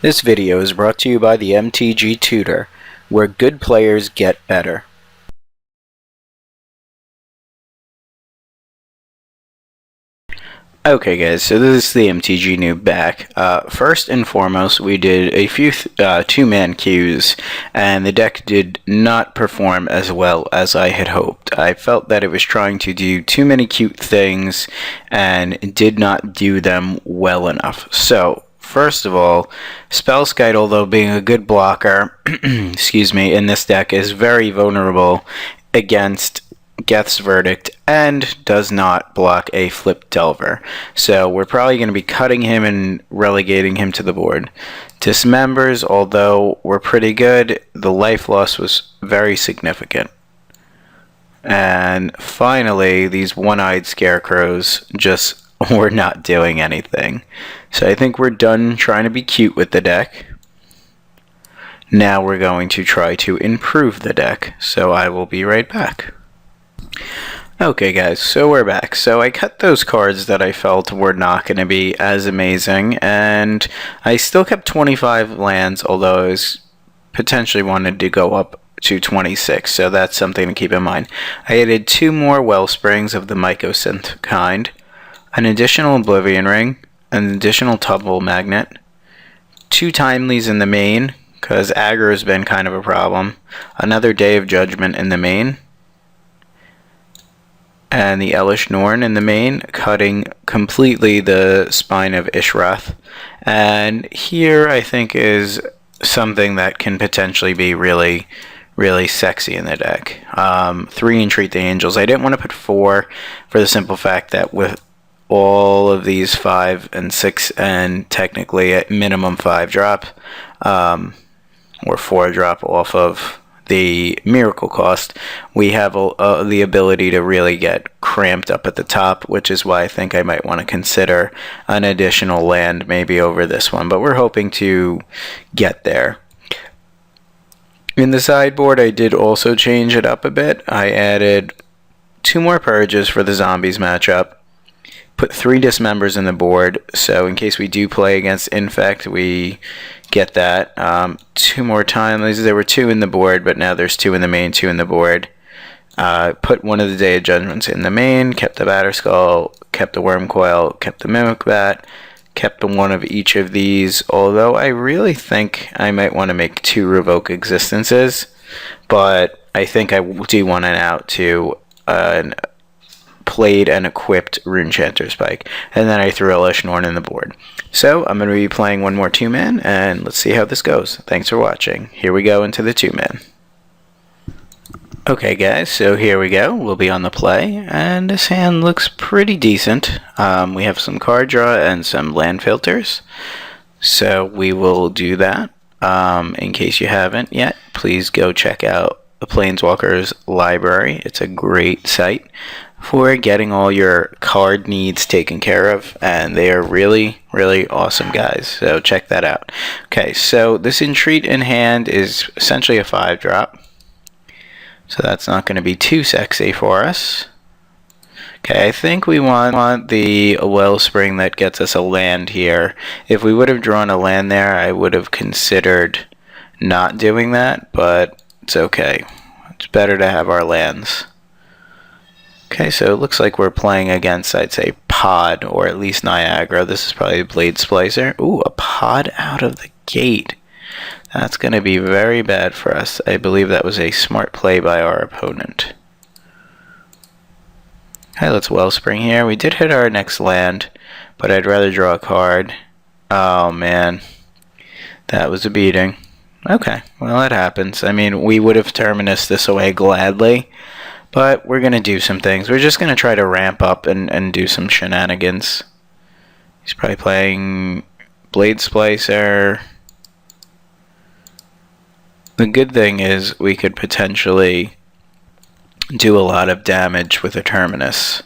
This video is brought to you by the MTG Tutor, where good players get better. Okay guys, so this is the MTG Noob back. First and foremost, we did a few two-man queues, and the deck did not perform as well as I had hoped. I felt that it was trying to do too many cute things, and did not do them well enough. So, first of all, Spellskite, although being a good blocker, excuse me, in this deck is very vulnerable against Geth's Verdict and does not block a Flip Delver. So we're probably going to be cutting him and relegating him to the board. Dismembers, although were pretty good, the life loss was very significant. And finally, these one-eyed scarecrows just were not doing anything. So I think we're done trying to be cute with the deck. Now we're going to try to improve the deck. So I will be right back. Okay guys, so we're back. So I cut those cards that I felt were not going to be as amazing, and I still kept 25 lands, although I was potentially wanted to go up to 26, so that's something to keep in mind. I added 2 more Wellsprings of the Mycosynth kind, an additional Oblivion Ring, an additional Tumble Magnet, 2 Timelies in the main, because aggro has been kind of a problem, another Day of Judgment in the main, and the Elish Norn in the main, cutting completely the spine of Ishrath. And here I think is something that can potentially be really sexy in the deck. 3 Entreat the Angels. I didn't want to put 4 for the simple fact that with all of these 5 and 6 and technically at minimum 5 drop or 4 drop off of the miracle cost, we have the ability to really get cramped up at the top, which is why I think I might want to consider an additional land maybe over this one, but we're hoping to get there. In the sideboard, I did also change it up a bit. I added 2 more Purges for the Zombies matchup, put 3 Dismembers in the board, so in case we do play against Infect, we get that. 2 more Timelies. There were 2 in the board, but now there's 2 in the main, 2 in the board. Put one of the Day of Judgments in the main, kept the Batterskull, kept the Wormcoil, kept the Mimic Bat, kept one of each of these, although I really think I might want to make 2 Revoke Existences, but I think I do want an out to played and equipped Runechanter Spike, and then I threw Elish Norn in the board. So I'm going to be playing one more 2-man, and let's see how this goes. Thanks for watching. Here we go into the 2-man. Okay guys, so here we go. We'll be on the play, and this hand looks pretty decent. We have some card draw and some land filters, so we will do that. In case you haven't yet, please go check out the Planeswalkers library. It's a great site for getting all your card needs taken care of, and they are really awesome guys, so check that out. Okay, so this Entreat in hand is essentially a 5 drop, so that's not going to be too sexy for us. Okay, I think we want the Wellspring that gets us a land here. If we would have drawn a land there, I would have considered not doing that, but it's okay. It's better to have our lands. Okay, so it looks like we're playing against, I'd say, Pod, or at least Niagara. This is probably Blade Splicer. Ooh, a Pod out of the gate. That's going to be very bad for us. I believe that was a smart play by our opponent. Okay, let's Wellspring here. We did hit our next land, but I'd rather draw a card. Oh, man. That was a beating. Okay, well, it happens. I mean, we would have Terminus this away gladly, but we're going to do some things. We're just going to try to ramp up and do some shenanigans. He's probably playing Blade Splicer. The good thing is we could potentially do a lot of damage with a Terminus.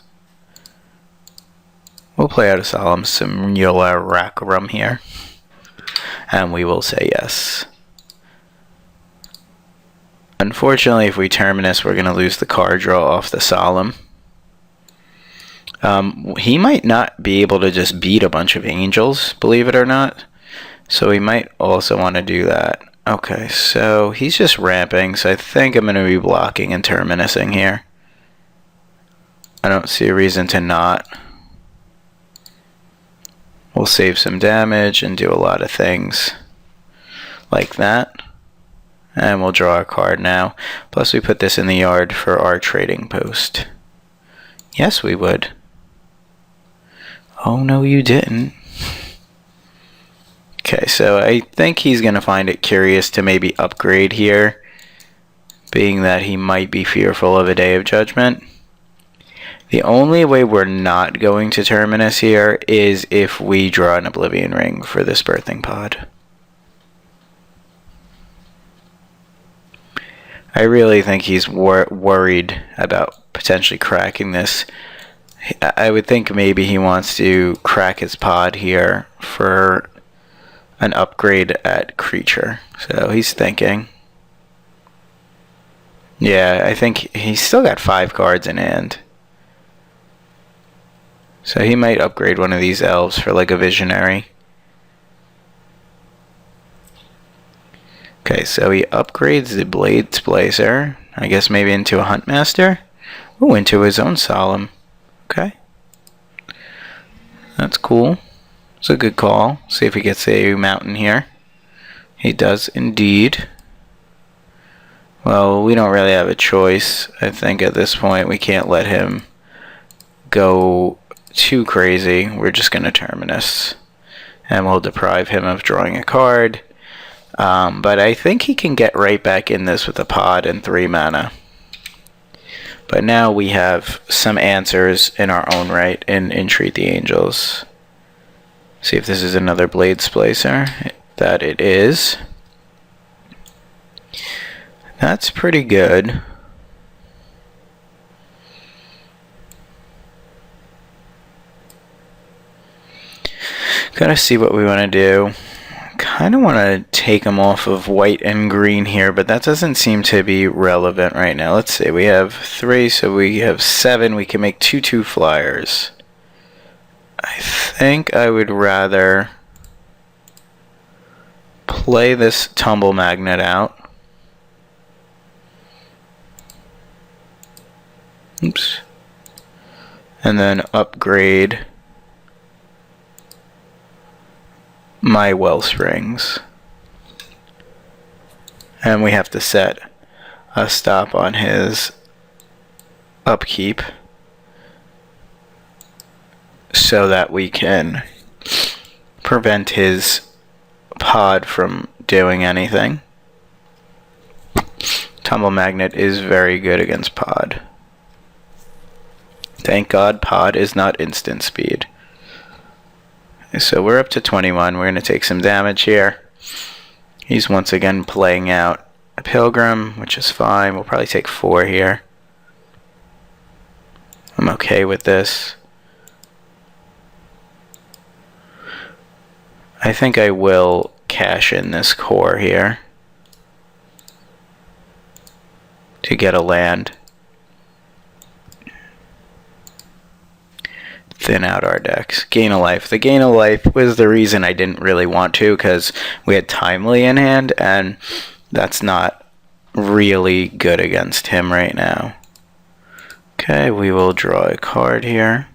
We'll play out a Solemn Simulacrum here, and we will say yes. Unfortunately, if we Terminus, we're going to lose the card draw off the Solemn. He might not be able to just beat a bunch of Angels, believe it or not. So we might also want to do that. Okay, so he's just ramping, so I think I'm going to be blocking and terminusing here. I don't see a reason to not. We'll save some damage and do a lot of things like that. And we'll draw a card now. Plus we put this in the yard for our trading post. Yes, we would. Oh, no, you didn't. Okay, so I think he's going to find it curious to maybe upgrade here, being that he might be fearful of a Day of Judgment. The only way we're not going to terminus here is if we draw an Oblivion Ring for this birthing pod. I really think he's worried about potentially cracking this. I would think maybe he wants to crack his pod here for an upgrade at creature. So he's thinking. Yeah, I think he's still got 5 cards in hand. So he might upgrade one of these elves for like a visionary. Okay, so he upgrades the Blades Blazer. I guess maybe into a Huntmaster. Ooh, into his own Solemn. Okay. That's cool. It's a good call. See if he gets a mountain here. He does indeed. Well, we don't really have a choice. I think at this point we can't let him go too crazy. We're just going to terminus. And we'll deprive him of drawing a card. But I think he can get right back in this with a pod and 3 mana. But now we have some answers in our own right in Entreat the Angels. See if this is another Blades Placer. That it is. That's pretty good. Gotta see what we want to do. Kind of want to take them off of white and green here, but that doesn't seem to be relevant right now. Let's see, we have 3, so we have 7. We can make 2/2 flyers. I think I would rather play this Tumble Magnet out. Oops. And then upgrade my Wellsprings. And we have to set a stop on his upkeep so that we can prevent his pod from doing anything. Tumble Magnet is very good against pod. Thank God pod is not instant speed. So we're up to 21. We're going to take some damage here. He's once again playing out a Pilgrim, which is fine. We'll probably take 4 here. I'm okay with this. I think I will cash in this core here to get a land. Thin out our decks. Gain a life. The gain of life was the reason I didn't really want to, because we had Timely in hand, and that's not really good against him right now. Okay, we will draw a card here.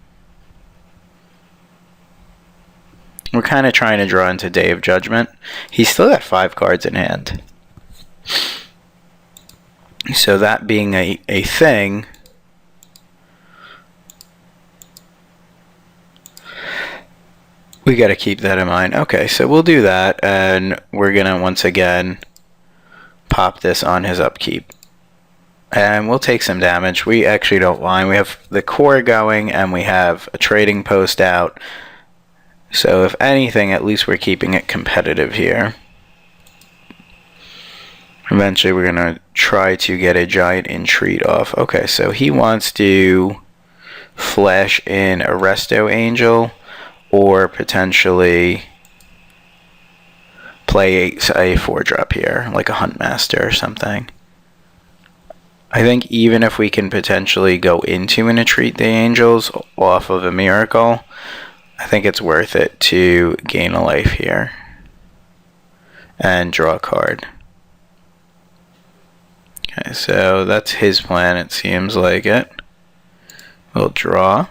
We're kind of trying to draw into Day of Judgment. He's still got 5 cards in hand. So that being a thing, we got to keep that in mind. Okay, so we'll do that, and we're going to once again pop this on his upkeep. And we'll take some damage. We actually don't mind. We have the core going, and we have a trading post out. So if anything, at least we're keeping it competitive here. Eventually we're going to try to get a giant Entreat off. Okay, so he wants to flash in a Resto Angel, or potentially play a 4-drop here, like a Huntmaster or something. I think even if we can potentially go into an Entreat the Angels off of a Miracle, I think it's worth it to gain a life here. and draw a card. Okay, so that's his plan, it seems like it. We'll draw.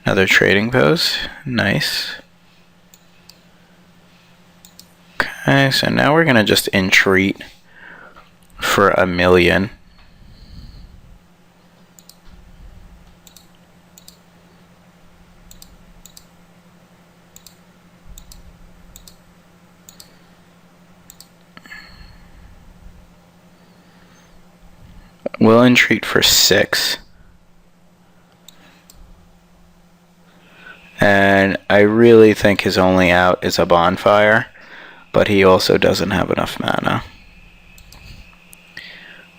Another trading post. Nice. Okay, so now we're going to just entreat for 1,000,000. We'll entreat for 6. And I really think his only out is a bonfire, but he also doesn't have enough mana.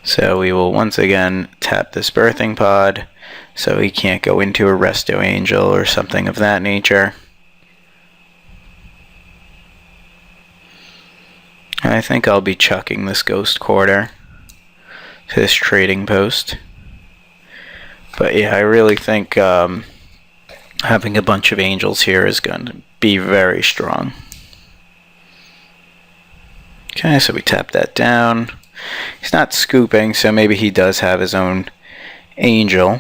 So we will once again tap this birthing pod, so he can't go into a resto angel or something of that nature. I think I'll be chucking this ghost quarter to this trading post. But yeah, I really think having a bunch of angels here is going to be very strong. Okay, so we tap that down. He's not scooping, so maybe he does have his own angel.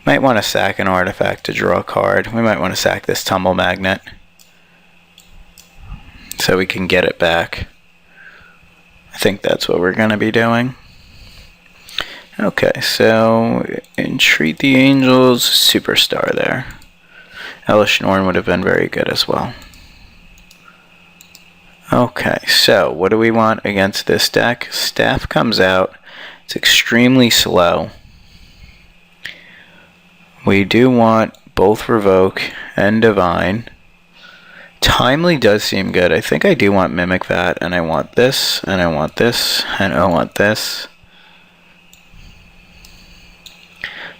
Might want to sack an artifact to draw a card. We might want to sack this tumble magnet so we can get it back. I think that's what we're going to be doing. Okay, so entreat the angels, superstar there. Hellish Norn would have been very good as well. Okay, so what do we want against this deck? Staff comes out. It's extremely slow. We do want both Revoke and Divine. Timely does seem good. I think I do want Mimic that, and I want this, and I want this, and I want this.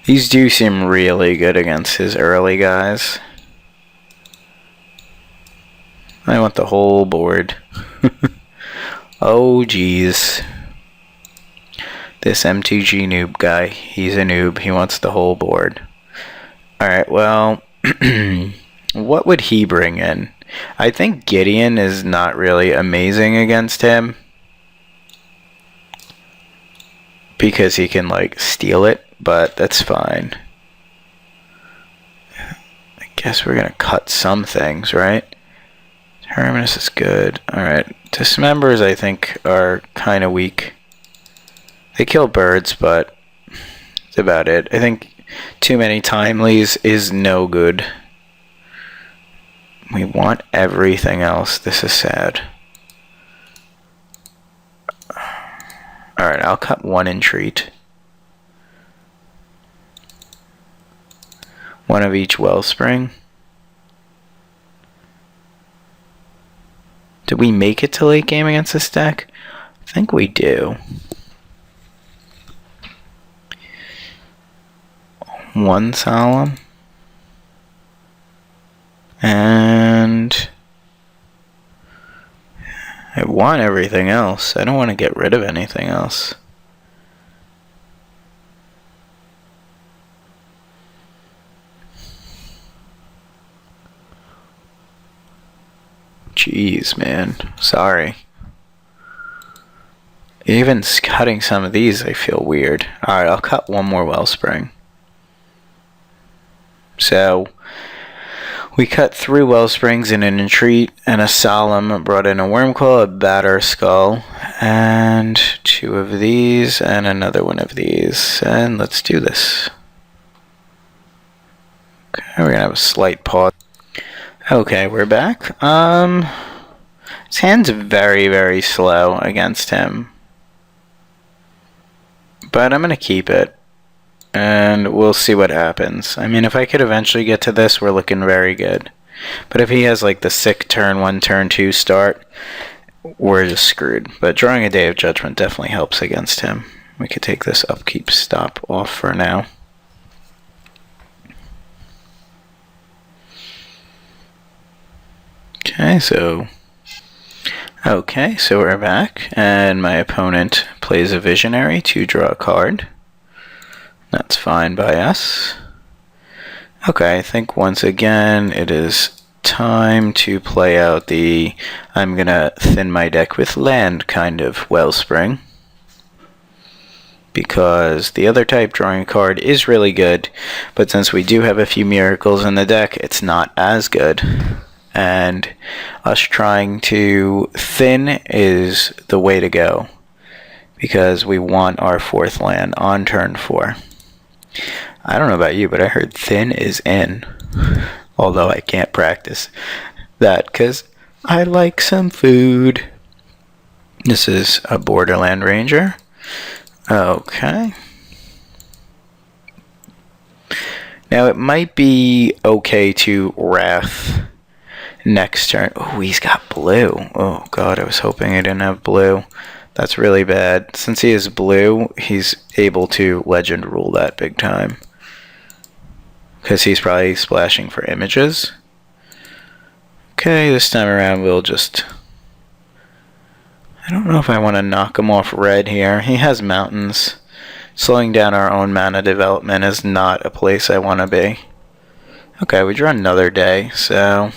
These do seem really good against his early guys. I want the whole board. Oh, geez. This mtg noob guy, he's a noob. He wants the whole board. Alright, well, what would he bring in? I think Gideon is not really amazing against him, because he can, like, steal it, but that's fine. I guess we're gonna cut some things, right? Terminus is good. Alright, Dismembers I think are kind of weak. They kill birds, but that's about it. I think too many timelies is no good. We want everything else. This is sad. Alright, I'll cut one entreat. One of each wellspring. Did we make it to late game against this deck? I think we do. One Solemn. And I want everything else. I don't want to get rid of anything else. Jeez, man. Sorry. Even cutting some of these, I feel weird. Alright, I'll cut one more Wellspring. So, we cut 3 Wellsprings in an Entreat and a Solemn, brought in a Wormcoil, a Batter Skull, and 2 of these, and another one of these. And let's do this. Okay, we're gonna have a slight pause. Okay, we're back. His hand's very, very slow against him. But I'm gonna keep it. And we'll see what happens. I mean, if I could eventually get to this, we're looking very good. But if he has like the sick turn 1, turn 2 start, we're just screwed. But drawing a Day of Judgment definitely helps against him. We could take this upkeep stop off for now. Okay, so we're back, and my opponent plays a Visionary to draw a card. That's fine by us. Okay, I think once again it is time to play out the I'm gonna thin my deck with land kind of wellspring. Because the other type drawing a card is really good, but since we do have a few miracles in the deck, it's not as good. And us trying to thin is the way to go, because we want our 4th land on turn 4. I don't know about you, but I heard thin is in, although I can't practice that because I like some food. This is a Borderland Ranger. Okay. Now it might be okay to Wrath next turn. Oh, he's got blue. Oh god, I was hoping I didn't have blue. That's really bad. Since he is blue, he's able to legend rule that big time. Because he's probably splashing for images. Okay, this time around we'll just... I don't know if I want to knock him off red here. He has mountains. Slowing down our own mana development is not a place I want to be. Okay, we draw another day, so...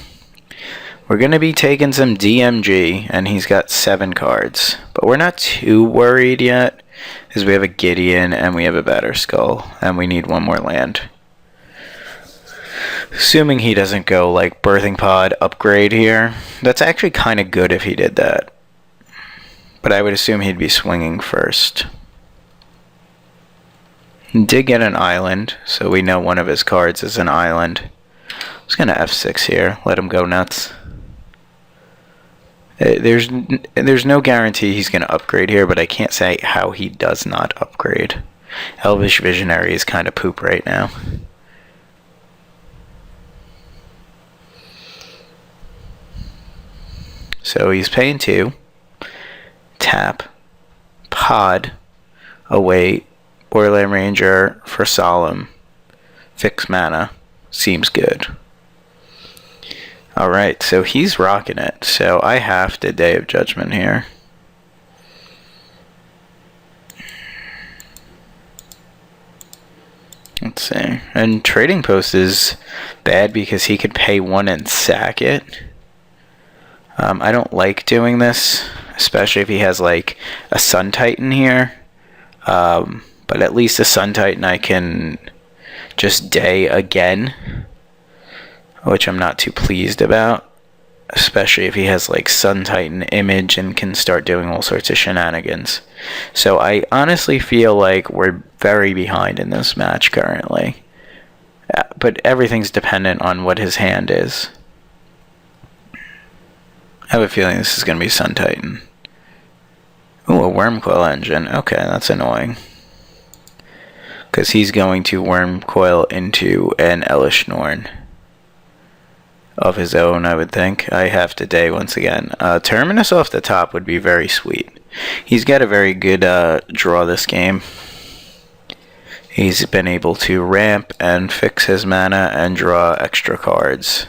We're going to be taking some DMG, and he's got 7 cards. But we're not too worried yet, because we have a Gideon, and we have a Batterskull, and we need one more land. Assuming he doesn't go, like, Birthing Pod upgrade here. That's actually kind of good if he did that. But I would assume he'd be swinging first. He did get an island, so we know one of his cards is an island. I'm just going to F6 here, let him go nuts. There's no guarantee he's going to upgrade here, but I can't say how he does not upgrade. Elvish Visionary is kind of poop right now. So he's paying 2. Tap, Pod, await, Borderland Ranger for Solemn, fix mana, seems good. Alright, so he's rocking it, so I have the Day of Judgment here. Let's see, and Trading Post is bad because he could pay 1 and sack it. I don't like doing this, especially if he has like a Sun Titan here. But at least a Sun Titan I can just day again, which I'm not too pleased about. Especially if he has like Sun Titan image and can start doing all sorts of shenanigans. So I honestly feel like we're very behind in this match currently. But everything's dependent on what his hand is. I have a feeling this is going to be Sun Titan. Ooh, a Wormcoil engine. Okay, that's annoying. Because he's going to Wormcoil into an Elish Norn. Of his own, I would think. I have to day once again. Terminus off the top would be very sweet. He's got a very good draw this game. He's been able to ramp and fix his mana and draw extra cards.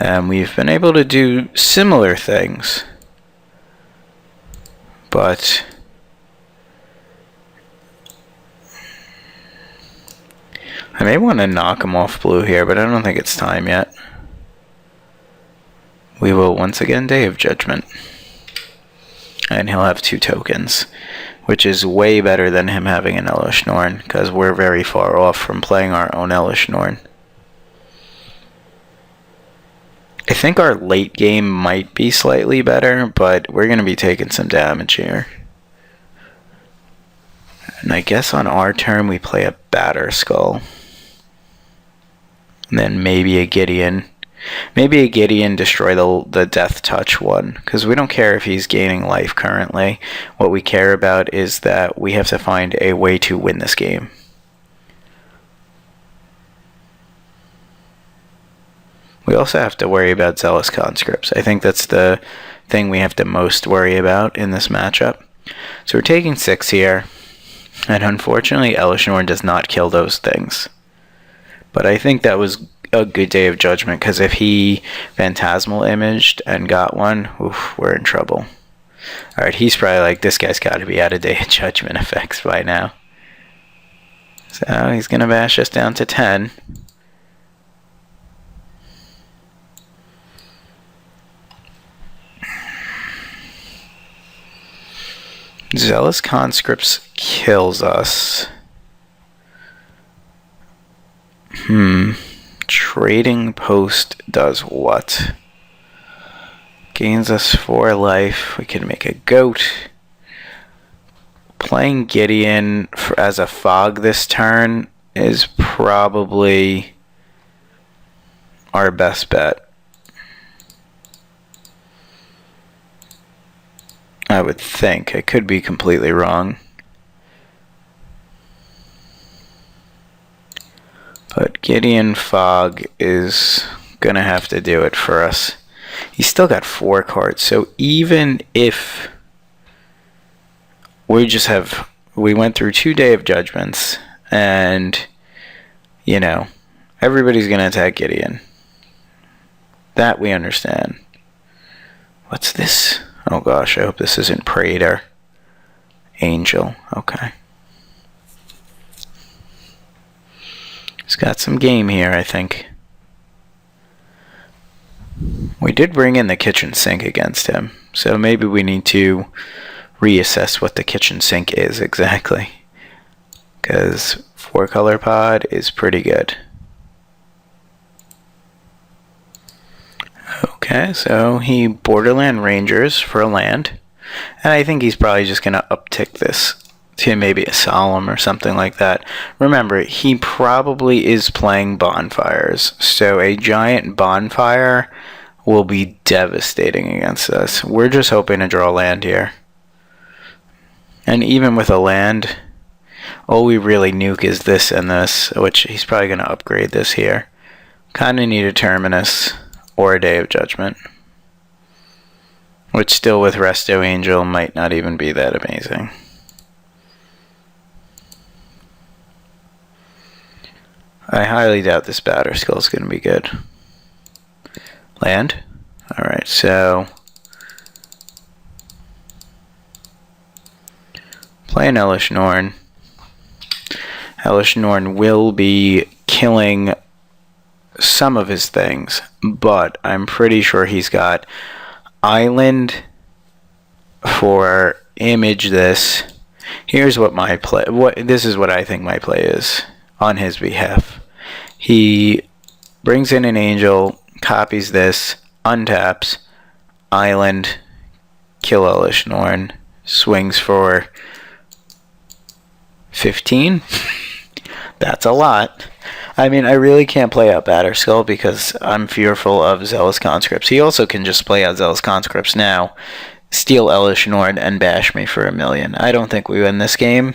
And we've been able to do similar things. But I may want to knock him off blue here, but I don't think it's time yet. We will once again Day of Judgment. And he'll have 2 tokens, which is way better than him having an Elish Norn, because we're very far off from playing our own Elish Norn. I think our late game might be slightly better, but we're going to be taking some damage here. And I guess on our turn we play a Batterskull. And then maybe a Gideon. Maybe a Gideon destroy the Death Touch one, because we don't care if he's gaining life currently. What we care about is that we have to find a way to win this game. We also have to worry about Zealous Conscripts. I think that's the thing we have to most worry about in this matchup. So we're taking 6 here. And unfortunately, Elish Norn does not kill those things. But I think that was a good Day of Judgment, because if he Phantasmal imaged and got one, oof, we're in trouble. Alright, he's probably like, this guy's got to be out of Day of Judgment effects by now. So he's going to bash us down to 10. Zealous Conscripts kills us. Trading Post does what? Gains us 4 life. We can make a goat. Playing Gideon as a fog this turn is probably our best bet. I would think. I could be completely wrong. But Gideon Fog is going to have to do it for us. He's still got 4 cards, so even if we went through 2 Day of Judgments, and, you know, everybody's going to attack Gideon. That we understand. What's this? Oh gosh, I hope this isn't Praetor. Angel, okay. He's got some game here, I think. We did bring in the kitchen sink against him, so maybe we need to reassess what the kitchen sink is exactly. Because 4-color pod is pretty good. Okay, so he Borderland Rangers for a land. And I think he's probably just going to uptick this to maybe a Solemn or something like that. Remember, he probably is playing Bonfires. So a giant Bonfire will be devastating against us. We're just hoping to draw land here. And even with a land, all we really nuke is this and this, which he's probably going to upgrade this here. Kind of need a Terminus or a Day of Judgment, which still with Resto Angel might not even be that amazing. I highly doubt this Batter Skull is going to be good. Land? Alright, so playing Elish Norn. Elish Norn will be killing some of his things, but I'm pretty sure he's got Island for image this. Here's what my play. This is what I think my play is on his behalf. He brings in an angel, copies this, untaps, Island, kill Elish Norn, swings for 15. That's a lot. I mean, I really can't play out Batterskull because I'm fearful of Zealous Conscripts. He also can just play out Zealous Conscripts now, steal Elish Norn, and bash me for 1,000,000. I don't think we win this game,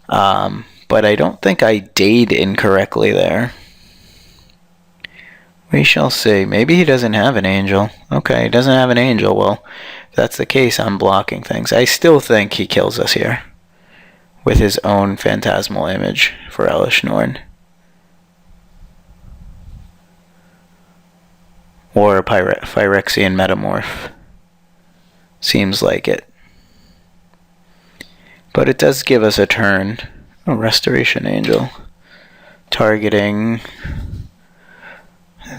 but I don't think I dayed incorrectly there. We shall see. Maybe he doesn't have an angel. Okay, he doesn't have an angel. Well, if that's the case, I'm blocking things. I still think he kills us here with his own Phantasmal Image for Elish Norn. Or Phyrexian Metamorph. Seems like it. But it does give us a turn. Oh, Restoration Angel. Targeting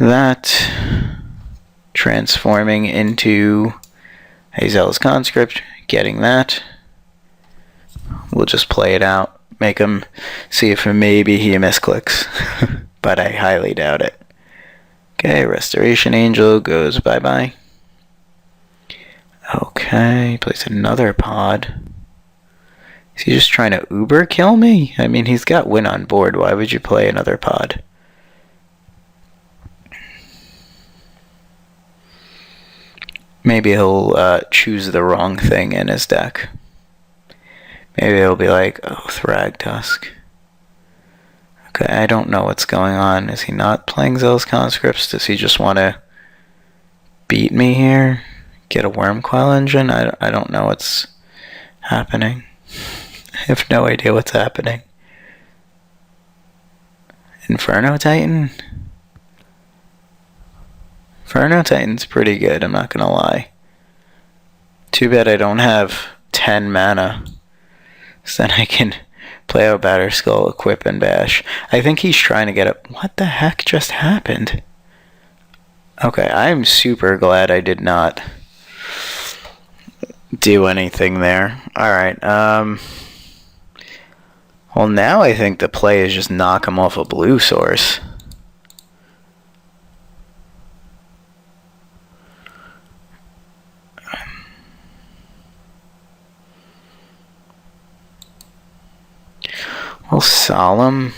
that. Transforming into a Zealous Conscript. Getting that. We'll just play it out. Make him see if maybe he misclicks. But I highly doubt it. Okay, Restoration Angel goes bye-bye. Okay, plays another pod. Is he just trying to Uber kill me? I mean, he's got win on board. Why would you play another pod? Maybe he'll choose the wrong thing in his deck. Maybe he'll be like, oh, Thragtusk. Okay, I don't know what's going on. Is he not playing Zealous Conscripts? Does he just want to beat me here? Get a Wormcoil Engine? I don't know what's happening. I have no idea what's happening. Inferno Titan? Inferno Titan's pretty good, I'm not gonna lie. Too bad I don't have 10 mana. So then I can play out Batterskull, equip, and bash. I think he's trying to get it. What the heck just happened? Okay, I'm super glad I did not do anything there. Alright, well, now I think the play is just knock him off a blue source. Well, solemn.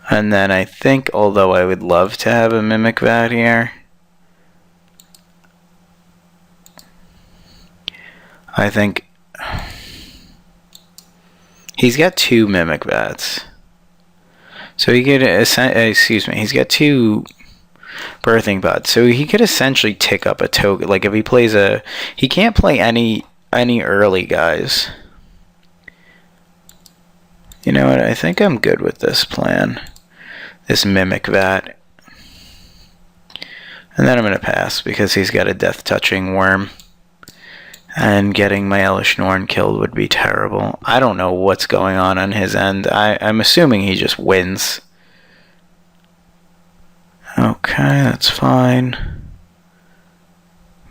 And then I think, although I would love to have a Mimic Vat here, I think he's got 2 Mimic Vats. So he could, excuse me, he's got 2 birthing pods. So he could essentially tick up a token. Like if he plays a, he can't play any early guys. You know what? I think I'm good with this plan. This Mimic Vat. And then I'm going to pass because he's got a death-touching worm. And getting my Elesh Norn killed would be terrible. I don't know what's going on his end. I'm assuming he just wins. Okay, that's fine.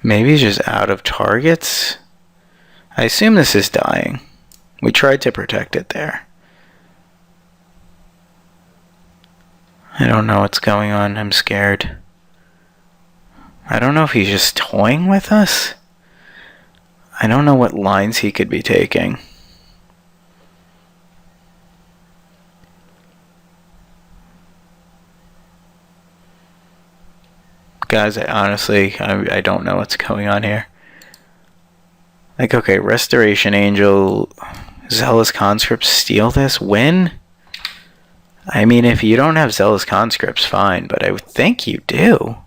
Maybe he's just out of targets? I assume this is dying. We tried to protect it there. I don't know what's going on. I'm scared. I don't know if he's just toying with us. I don't know what lines he could be taking. Guys, I don't know what's going on here. Like, okay, Restoration Angel, Zealous Conscripts steal this? Win? I mean, if you don't have Zealous Conscripts, fine, but I would think you do.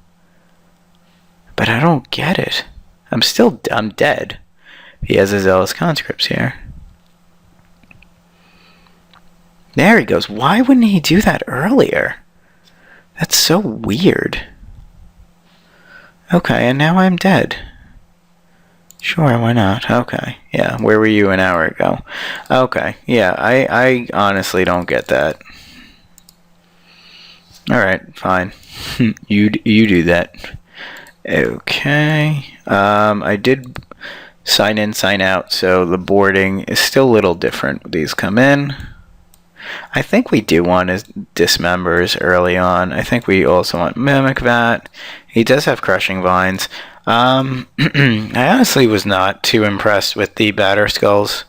But I don't get it. I'm dead. He has a Zealous Conscripts here. There he goes. Why wouldn't he do that earlier? That's so weird. Okay, and now I'm dead. Sure, why not? Okay, yeah, where were you an hour ago? Okay, yeah, I honestly don't get that. Alright, fine. you do that. Okay, I did sign in, sign out, so the boarding is still a little different. These come in. I think we do want his dismembers early on. I think we also want Mimic Vat. He does have Crushing Vines. I honestly was not too impressed with the Batter Skulls.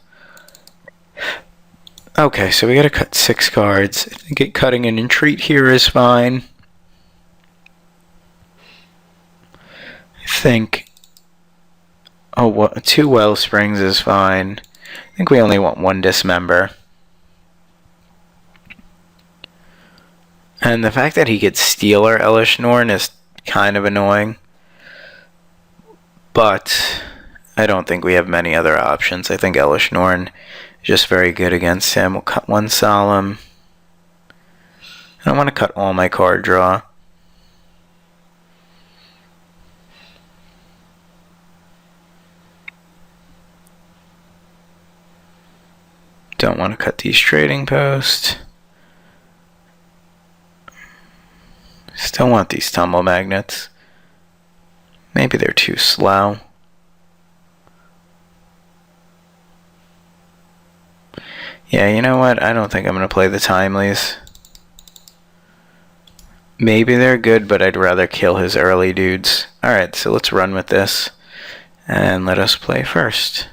Okay, so we gotta cut 6 cards. I think cutting an Entreat here is fine. I think... Oh, 2 Wellsprings is fine. I think we only want 1 Dismember. And the fact that he could steal our Elesh Norn is kind of annoying. But I don't think we have many other options. I think Elesh Norn is just very good against him. We'll cut 1 Solemn. I don't want to cut all my card draw. Don't want to cut these Trading Posts. Still want these Tumble Magnets. Maybe they're too slow. Yeah, you know what? I don't think I'm going to play the Timelies. Maybe they're good, but I'd rather kill his early dudes. Alright, so let's run with this. And let us play first.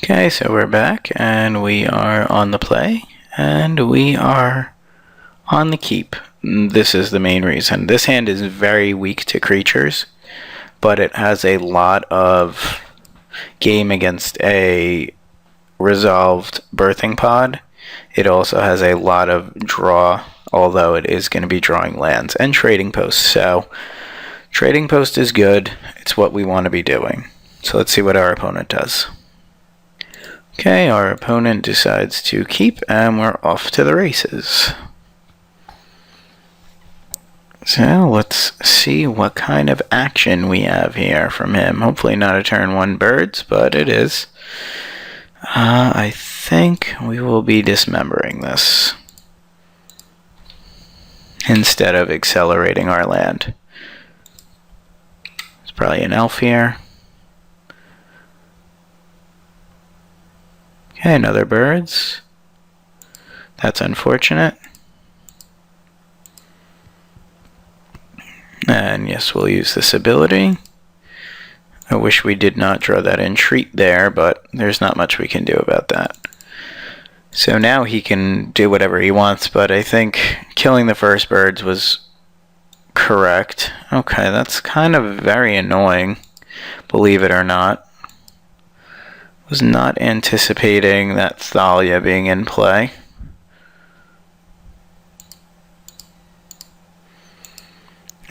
Okay, so we're back, and we are on the play, and we are on the keep. This is the main reason. This hand is very weak to creatures, but it has a lot of game against a resolved birthing pod. It also has a lot of draw, although it is going to be drawing lands and trading posts. So trading post is good. It's what we want to be doing. So let's see what our opponent does. Okay, our opponent decides to keep, and we're off to the races. So let's see what kind of action we have here from him. Hopefully not a turn 1 birds, but it is. I think we will be dismembering this. instead of accelerating our land. There's probably an elf here. Okay, another birds. That's unfortunate. And yes, we'll use this ability. I wish we did not draw that entreat there, but there's not much we can do about that. So now he can do whatever he wants, but I think killing the first birds was correct. Okay, that's kind of very annoying, believe it or not. Was not anticipating that Thalia being in play.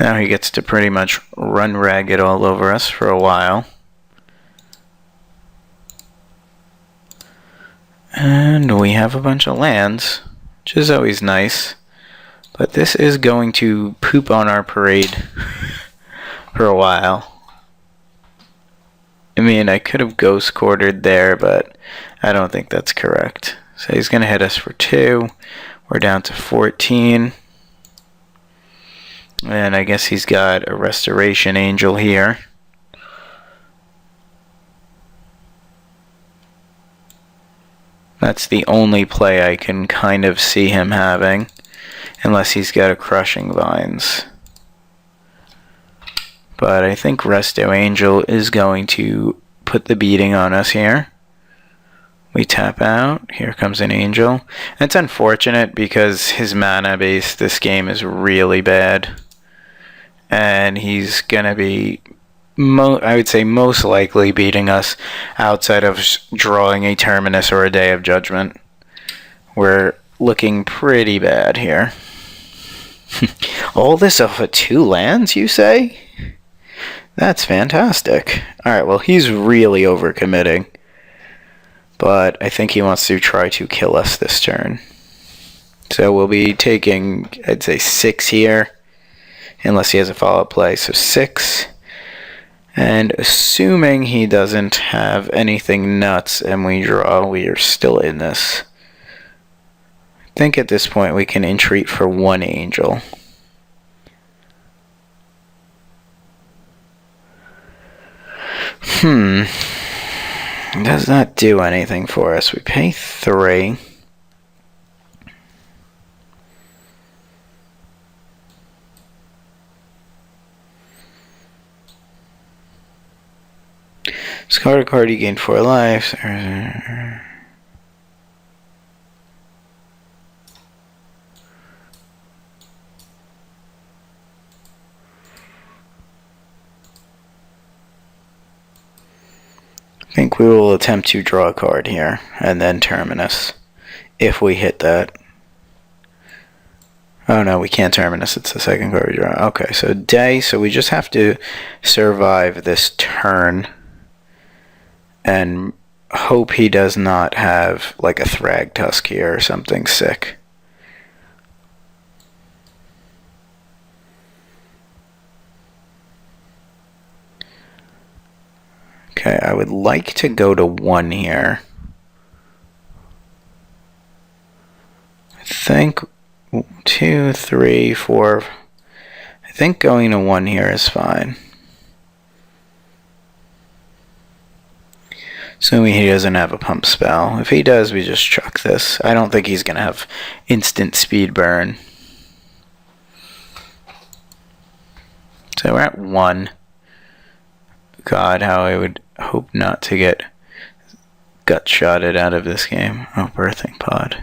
Now he gets to pretty much run ragged all over us for a while. And we have a bunch of lands, which is always nice. But this is going to poop on our parade for a while. I mean, I could have ghost quartered there, but I don't think that's correct. So he's going to hit us for 2. We're down to 14. And I guess he's got a restoration angel here. That's the only play I can kind of see him having, unless he's got a crushing vines. But I think Resto Angel is going to put the beating on us here. We tap out. Here comes an angel. It's unfortunate because his mana base this game is really bad. And he's going to be, I would say, most likely beating us outside of drawing a Terminus or a Day of Judgment. We're looking pretty bad here. All this off of 2 lands, you say? That's fantastic. Alright, well, he's really overcommitting. But I think he wants to try to kill us this turn. So we'll be taking, I'd say, 6 here. Unless he has a follow-up play. So 6. And assuming he doesn't have anything nuts and we draw, we are still in this. I think at this point we can entreat for 1 angel. Does not do anything for us. We pay 3. Discard a card, you gain 4 lives. I think we will attempt to draw a card here, and then Terminus, if we hit that. Oh no, we can't Terminus, it's the second card we draw. Okay, so Day, so we just have to survive this turn, and hope he does not have, like, a Thragtusk here or something sick. Okay, I would like to go to 1 here. I think 2, 3, 4. I think going to 1 here is fine. Assuming he doesn't have a pump spell. If he does, we just chuck this. I don't think he's going to have instant speed burn. So we're at 1. God, how I would hope not to get gut-shotted out of this game. Oh, birthing pod.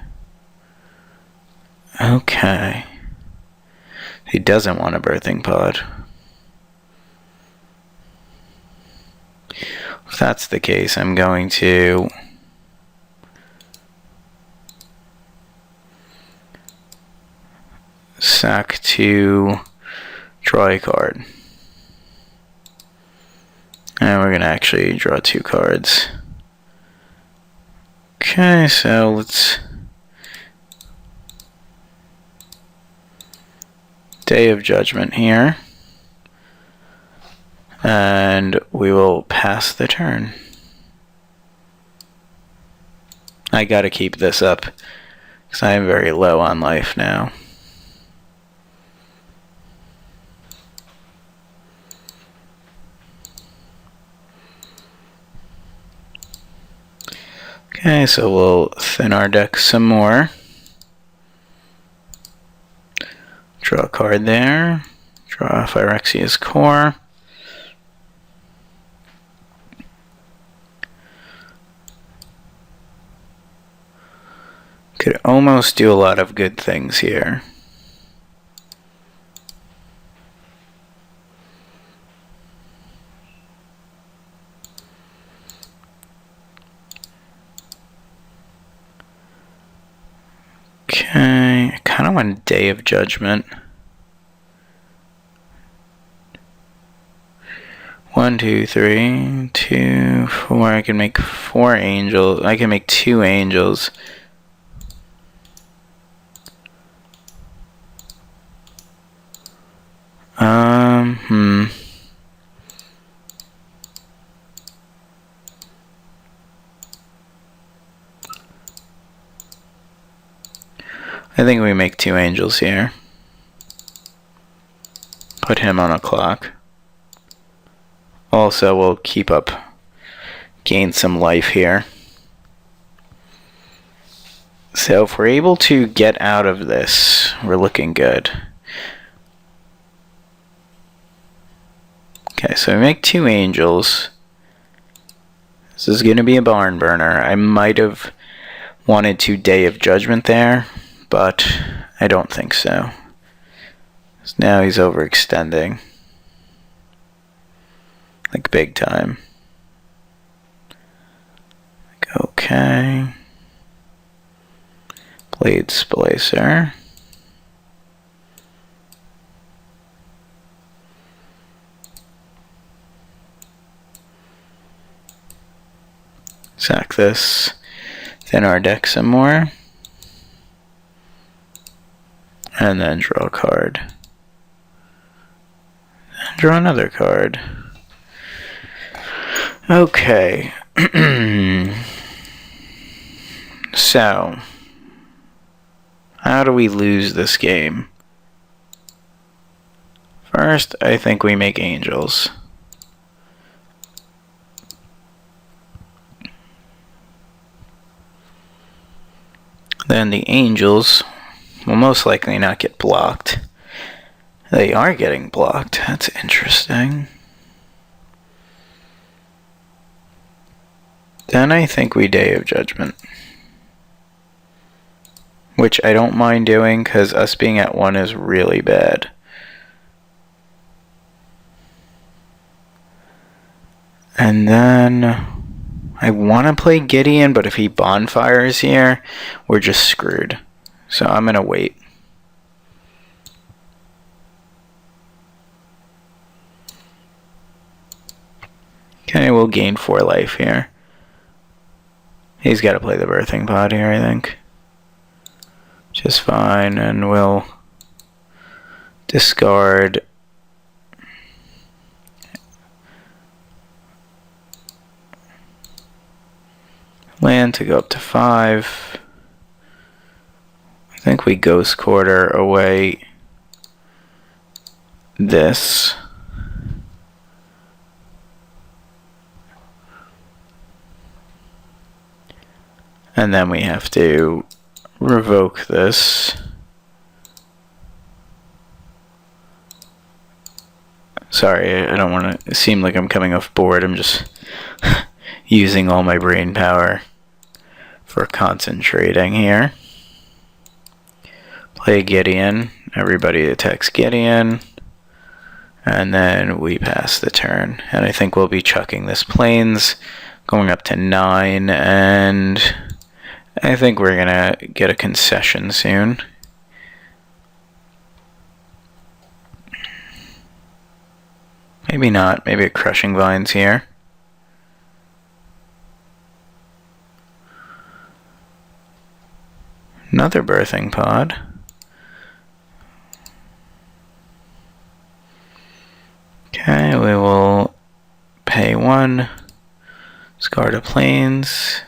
Okay. He doesn't want a birthing pod. If that's the case, I'm going to sack to draw a card. And we're going to actually draw 2 cards. Okay, so let's Day of Judgment here. And we will pass the turn. I gotta keep this up, because I am very low on life now. Okay, so we'll thin our deck some more. Draw a card there. Draw Phyrexia's Core. Could almost do a lot of good things here. Okay, I kind of want Day of Judgment. 1, 2, 3, 2, 4. I can make 4 angels. I can make 2 angels. I think we make 2 angels here. Put him on a clock. Also, we'll gain some life here. So if we're able to get out of this, we're looking good. Okay, so we make 2 angels. This is going to be a barn burner. I might have wanted to Day of Judgment there, but I don't think so. So now he's overextending. Like big time. Okay. Blade Splicer. Sack this. Thin our deck some more. And then draw a card. And draw another card. Okay. So, how do we lose this game? First, I think we make angels. Then the angels will most likely not get blocked. They are getting blocked. That's interesting. Then I think we Day of Judgment. Which I don't mind doing, because us being at 1 is really bad. And then I want to play Gideon, but if he bonfires here, we're just screwed. So I'm going to wait. Okay, we'll gain 4 life here. He's got to play the birthing pod here, I think. Just fine, and we'll discard land to go up to 5. I think we Ghost Quarter away this. And then we have to revoke this. Sorry, I don't want to seem like I'm coming off board. I'm just using all my brain power for concentrating here. Play Gideon. Everybody attacks Gideon. And then we pass the turn. And I think we'll be chucking this plains, going up to 9, and I think we're gonna get a concession soon. Maybe not. Maybe a Crushing Vines here. Another Birthing Pod. Okay, we will pay 1. Discard a plains.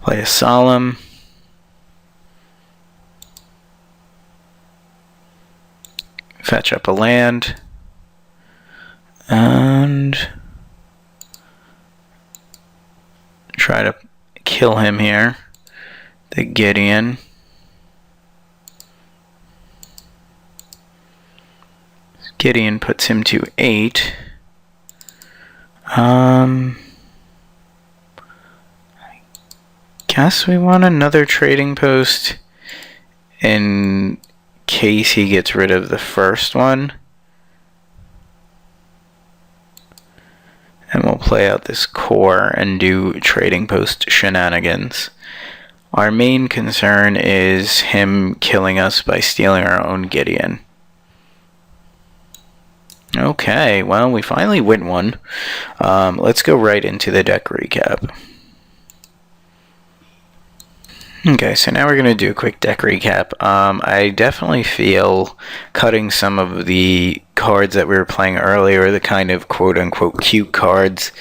Play a Solemn. Fetch up a land. And try to kill him here. The Gideon. Gideon puts him to 8. I guess we want another trading post in case he gets rid of the first one. And we'll play out this core and do trading post shenanigans. Our main concern is him killing us by stealing our own Gideon. Okay, well, we finally win one. Let's go right into the deck recap. Okay, so now we're going to do a quick deck recap. I definitely feel cutting some of the cards that we were playing earlier, the kind of quote-unquote cute cards,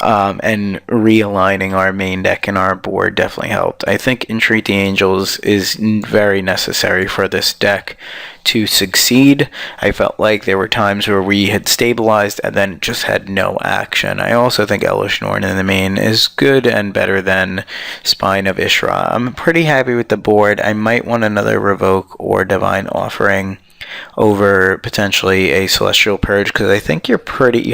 and realigning our main deck and our board definitely helped. I think Entreat the Angels is very necessary for this deck to succeed. I felt like there were times where we had stabilized and then just had no action. I also think Elish Norn in the main is good and better than Spine of Ishra. I'm pretty happy with the board. I might want another Revoke or Divine Offering over potentially a Celestial Purge, because I think you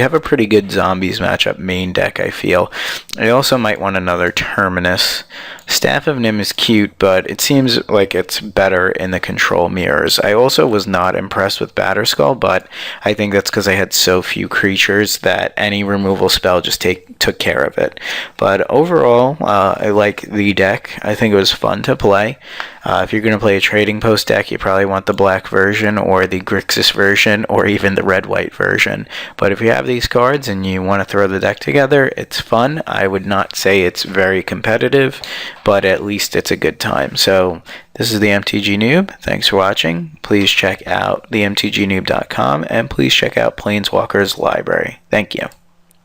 have a pretty good zombies matchup main deck, I feel. I also might want another Terminus. Staff of Nim is cute, but it seems like it's better in the control mirrors. I also was not impressed with Batterskull, but I think that's because I had so few creatures that any removal spell just took care of it. But overall, I like the deck. I think it was fun to play. If you're going to play a trading post deck, you probably want the black version or the Grixis version or even the red-white version. But if you have these cards and you want to throw the deck together, it's fun. I would not say it's very competitive, but at least it's a good time. So this is the MTG Noob. Thanks for watching. Please check out themtgnoob.com and please check out Planeswalkers library. Thank you.